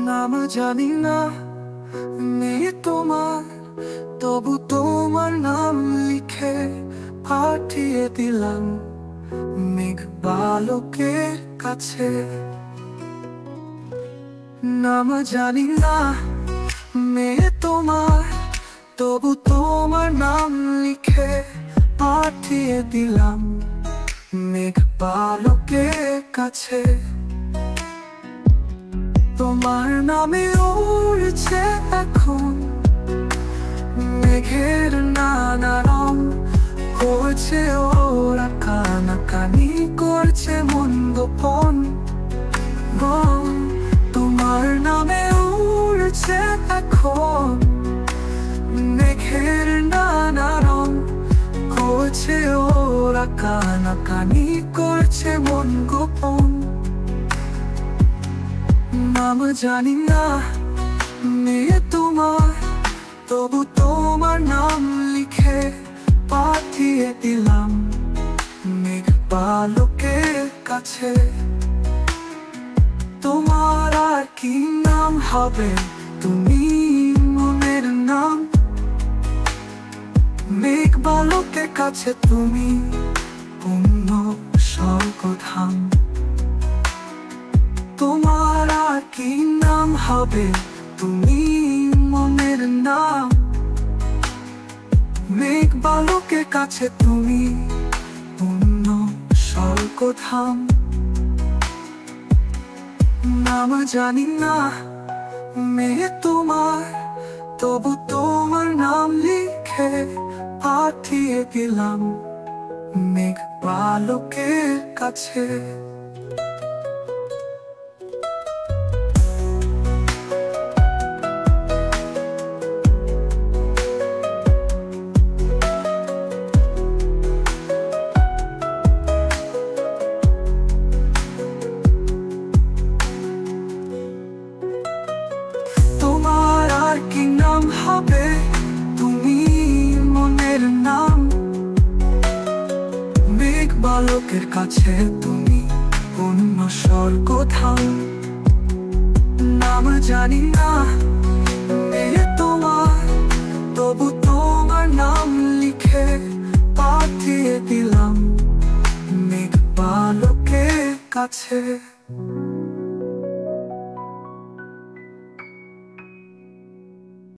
নাম জানি না মেয়ে তোমার, তবু তোমার নাম লিখে পাঠিয়ে দিলাম মেঘ বালকের কাছে। নাম জানি না মেয়ে তোমার, তবু তোমার নাম লিখে পাঠিয়ে দিলাম মেঘ বালকের কাছে। তোমার নামে উড়ছে এখন মেঘের নানা রং, করছে ওরা কানাকানি, করছে মন গোপন। তোমার নামে উড়ছে এখন মেঘের নানা রং, করছে ওরা কানাকানি, করছে মন গোপন। নাম জানি না মেয়ে তোমার, তবু তোমার নাম লিখে পাঠিয়ে দিলাম মেঘ বালকের কাছে। তোমার আর কি নাম হবে, তুমি মনের নাম, মেঘ বালকের কাছে তুমি পূর্ণ স্বর্গধাম। তোমার আর কি নাম হবে, তুমি মনের নাম, মেঘ বালকের কাছে তুমি পূর্ণ স্বর্গধাম। নাম জানি না মেয়ে তোমার, তবু তোমার নাম লিখে পাঠিয়ে দিলাম মেঘ বালকের কাছে। তোমার আর কি নাম হবে, তুমি মনের নাম, মেঘ বালকের কাছে তুমি পূর্ণ স্বর্গধাম। নাম জানি না মেয়ে তোমার, তবু তোমার নাম লিখে পাঠিয়ে দিলাম মেঘ বালকের কাছে।